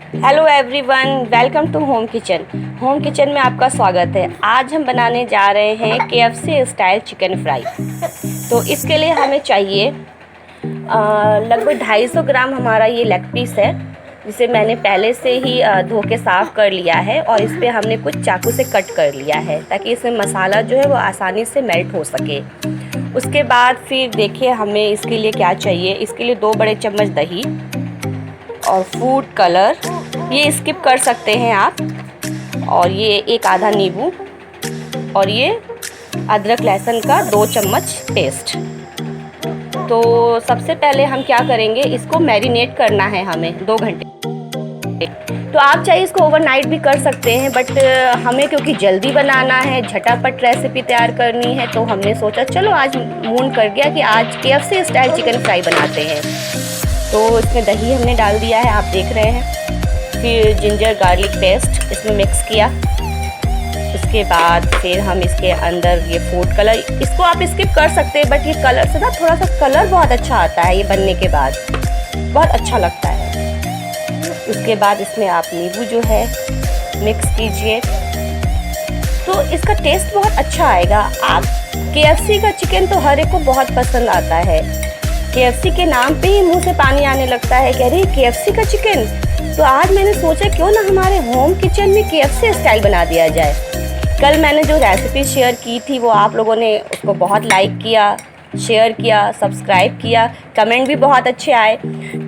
Hello everyone, welcome to Home Kitchen. Home Kitchen में आपका स्वागत है। आज हम बनाने जा रहे हैं KFC स्टाइल चिकन फ्राई। तो इसके लिए हमें चाहिए लगभग 250 ग्राम हमारा ये लेग पीस है, जिसे मैंने पहले से ही धो के साफ़ कर लिया है और इस पर हमने कुछ चाकू से कट कर लिया है ताकि इसमें मसाला जो है वो आसानी से मेल्ट हो सके। उसके बाद फिर देखिए हमें इसके लिए क्या चाहिए। इसके लिए 2 बड़े चम्मच दही और फूड कलर, ये स्किप कर सकते हैं आप, और ये एक आधा नींबू, और ये अदरक लहसुन का 2 चम्मच पेस्ट। तो सबसे पहले हम क्या करेंगे, इसको मैरिनेट करना है हमें 2 घंटे। तो आप चाहे इसको ओवरनाइट भी कर सकते हैं, बट हमें क्योंकि जल्दी बनाना है, झटापट रेसिपी तैयार करनी है, तो हमने सोचा चलो आज मूड कर गया कि आज KFC स्टाइल चिकन फ्राई बनाते हैं। तो इसमें दही हमने डाल दिया है, आप देख रहे हैं। फिर जिंजर गार्लिक पेस्ट इसमें मिक्स किया। उसके बाद फिर हम इसके अंदर ये फूड कलर, इसको आप स्किप कर सकते हैं, बट ये कलर से ना थोड़ा सा कलर बहुत अच्छा आता है, ये बनने के बाद बहुत अच्छा लगता है। उसके बाद इसमें आप नींबू जो है मिक्स कीजिए, तो इसका टेस्ट बहुत अच्छा आएगा। आप KFC का चिकन तो हर एक को बहुत पसंद आता है। KFC के नाम पे ही मुंह से पानी आने लगता है, कह रही KFC का चिकन। तो आज मैंने सोचा क्यों ना हमारे होम किचन में KFC स्टाइल बना दिया जाए। कल मैंने जो रेसिपी शेयर की थी वो आप लोगों ने उसको बहुत लाइक किया, शेयर किया, सब्सक्राइब किया, कमेंट भी बहुत अच्छे आए।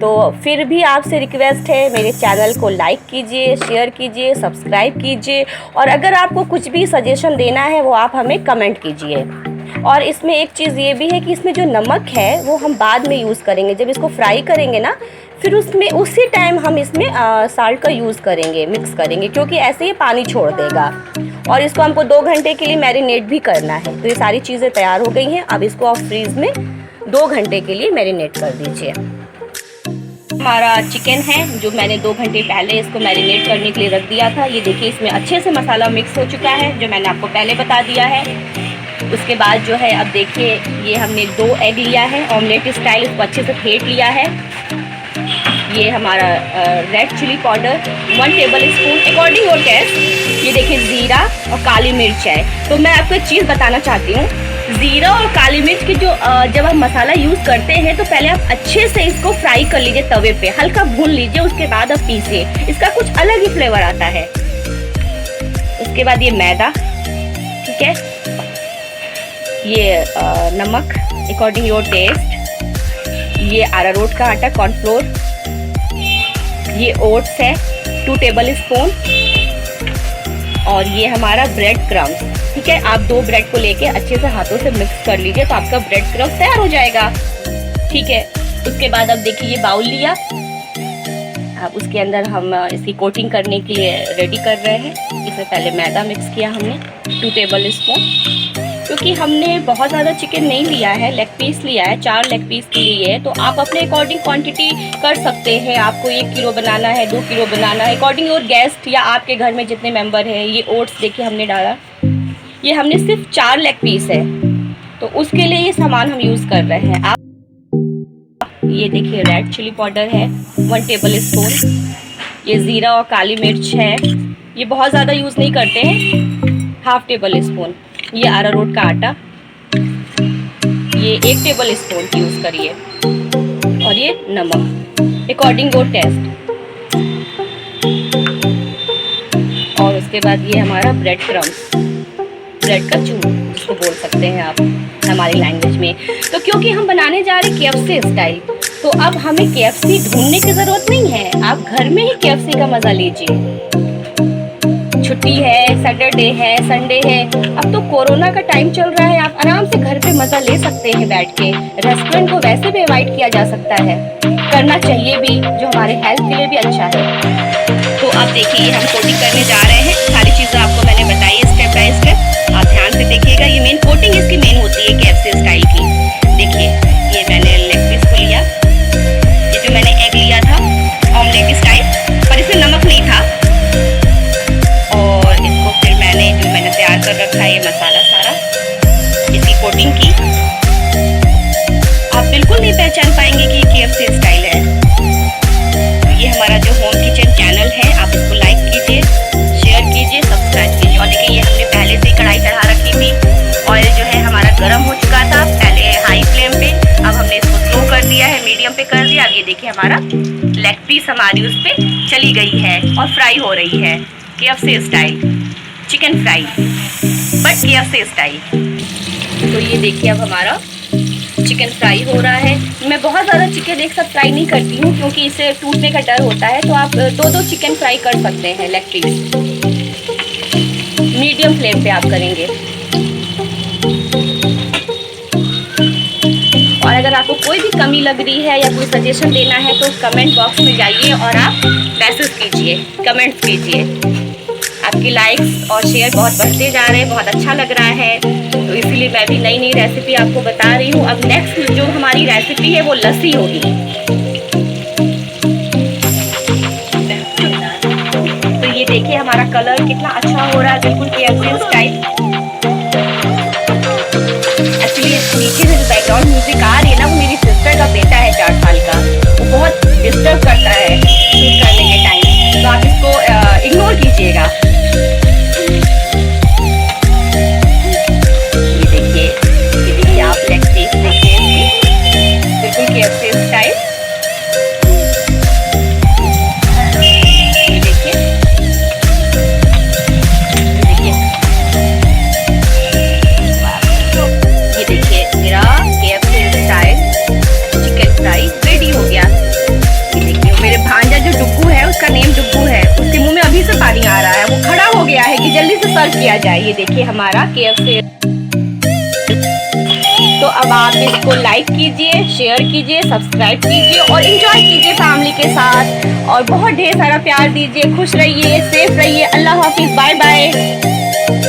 तो फिर भी आपसे रिक्वेस्ट है, मेरे चैनल को लाइक कीजिए, शेयर कीजिए, सब्सक्राइब कीजिए, और अगर आपको कुछ भी सजेशन देना है वो आप हमें कमेंट कीजिए। और इसमें एक चीज़ ये भी है कि इसमें जो नमक है वो हम बाद में यूज़ करेंगे, जब इसको फ्राई करेंगे ना, फिर उसमें उसी टाइम हम इसमें साल्ट का यूज़ करेंगे, मिक्स करेंगे, क्योंकि ऐसे ही पानी छोड़ देगा। और इसको हमको 2 घंटे के लिए मैरिनेट भी करना है। तो ये सारी चीज़ें तैयार हो गई हैं। अब इसको आप फ्रीज़ में 2 घंटे के लिए मैरिनेट कर दीजिए। हमारा चिकन है जो मैंने 2 घंटे पहले इसको मैरिनेट करने के लिए रख दिया था। ये देखिए इसमें अच्छे से मसाला मिक्स हो चुका है, जो मैंने आपको पहले बता दिया है। उसके बाद जो है, अब देखिए ये हमने 2 एग लिया है ऑमलेट स्टाइल, इसको अच्छे से फेंट लिया है। ये हमारा red chilli powder 1 tablespoon according your taste. ये देखिए ज़ीरा और काली मिर्च है। तो मैं आपको एक चीज़ बताना चाहती हूँ, ज़ीरा और काली मिर्च की जो जब आप मसाला यूज़ करते हैं तो पहले आप अच्छे से इसको फ्राई कर लीजिए, तवे पे हल्का भून लीजिए, उसके बाद आप पीसिए, इसका कुछ अलग ही फ्लेवर आता है। उसके बाद ये मैदा, ठीक है, ये नमक अकॉर्डिंग योर टेस्ट, ये अरारोट का आटा कॉर्नफ्लोर, ये ओट्स है 2 टेबल स्पून, और ये हमारा ब्रेड क्रम्स, ठीक है। आप 2 ब्रेड को लेके अच्छे से हाथों से मिक्स कर लीजिए, तो आपका ब्रेड क्रम्स तैयार हो जाएगा, ठीक है। उसके बाद अब देखिए ये बाउल लिया, अब उसके अंदर हम इसकी कोटिंग करने के लिए रेडी कर रहे हैं। इसमें पहले मैदा मिक्स किया हमने 2 टेबल स्पून, क्योंकि हमने बहुत ज़्यादा चिकन नहीं लिया है, लेग पीस लिया है, 4 लेग पीस के लिए है। तो आप अपने अकॉर्डिंग क्वांटिटी कर सकते हैं, आपको 1 किलो बनाना है, 2 किलो बनाना है, अकॉर्डिंग योर गेस्ट या आपके घर में जितने मेंबर हैं। ये ओट्स देखिए हमने डाला, ये हमने सिर्फ 4 लेग पीस है, तो उसके लिए ये सामान हम यूज़ कर रहे हैं। आप ये देखिए रेड चिली पाउडर है 1 टेबल स्पून, ये ज़ीरा और काली मिर्च है, ये बहुत ज़्यादा यूज़ नहीं करते हैं, 1/2 टेबल स्पून, ये अरारोट का आटा, ये 1 टेबल स्पून यूज़ करिए, और ये नमक अकॉर्डिंग योर टेस्ट। और उसके बाद ये हमारा ब्रेड क्रम्स, ब्रेड का चूर जिसको बोल सकते हैं आप हमारी लैंग्वेज में। तो क्योंकि हम बनाने जा रहे हैं KFC स्टाइल, तो अब हमें KFC ढूंढने की ज़रूरत नहीं है, आप घर में ही KFC का मज़ा लीजिए। छुट्टी है, सैटरडे है, संडे है, अब तो कोरोना का टाइम चल रहा है, आप आराम से घर पे मज़ा ले सकते हैं बैठ के। रेस्टोरेंट को वैसे भी अवॉइड किया जा सकता है, करना चाहिए भी, जो हमारे हेल्थ के लिए भी अच्छा है। तो अब देखिए हम कोटिंग करने जा रहे हैं, सारी चीज़ें आपको मैंने बताई स्टेप बाय स्टेप, आप ध्यान से देखिएगा। ये मेन कोटिंग इसकी मेन होती है KFC स्टाइल की। देखिए ये मैंने लेग पीस को लिया, ये जो मैंने एग लिया था ऑमलेट स्टाइल, पर इसमें नमक नहीं था, और इसको फिर मैंने जो मैंने तैयार कर रखा है ये मसाला सारा, इसकी कोटिंग की। आप बिल्कुल नहीं पहचान पाएंगे कि KFC स्टाइल है। तो ये हमारा जो होम किचन चैनल है ये देखिए हमारा लेग पीस हमारी उस पे चली गई है और फ्राई हो रही है KFC style chicken fry, but KFC style. तो ये देखिए अब हमारा चिकन फ्राई हो रहा है। मैं बहुत ज़्यादा चिकन एक साथ फ्राई नहीं करती हूँ क्योंकि इसे टूटने का डर होता है, तो आप दो चिकन फ्राई कर सकते हैं लेग पीस। मीडियम फ्लेम पे आप करेंगे। और अगर आपको कोई भी कमी लग रही है या कोई सजेशन देना है तो कमेंट बॉक्स में जाइए और आप मैसेज कीजिए, कमेंट कीजिए। आपकी लाइक्स और शेयर बहुत बढ़ते जा रहे हैं, बहुत अच्छा लग रहा है, तो इसीलिए मैं भी नई नई रेसिपी आपको बता रही हूँ। अब नेक्स्ट जो हमारी रेसिपी है वो लस्सी होगी। तो ये देखिए हमारा कलर कितना अच्छा हो रहा है, बिल्कुल KFC स्टाइल। एक्चुअली नीचे से जो बैकग्राउंड म्यूजिक आ रही है ना, वो मेरी सिस्टर का बेटा है 4 साल का, वो बहुत डिस्टर्ब करता है शूट करने के टाइम, तो आप इसको इग्नोर कीजिएगा। ये देखिए आप लेग पीस देखिए बिल्कुल KFC स्टाइल। ये देखिए मेरा KFC style chicken fry ready हो गया। ये देखिए मेरे भांजा जो डुग्गू है, उसका नेम डुग्गू है, उसके मुंह में अभी से पानी आ रहा है, वो खड़ा हो गया है कि जल्दी से सर्व किया जाए। ये देखिए हमारा KFC। तो अब आप इसको लाइक कीजिए, शेयर कीजिए, सब्सक्राइब कीजिए और एंजॉय कीजिए फैमिली के साथ, और बहुत ढेर सारा प्यार दीजिए। खुश रहिए, सेफ रहिए। अल्लाह हाफिज़, बाय बाय।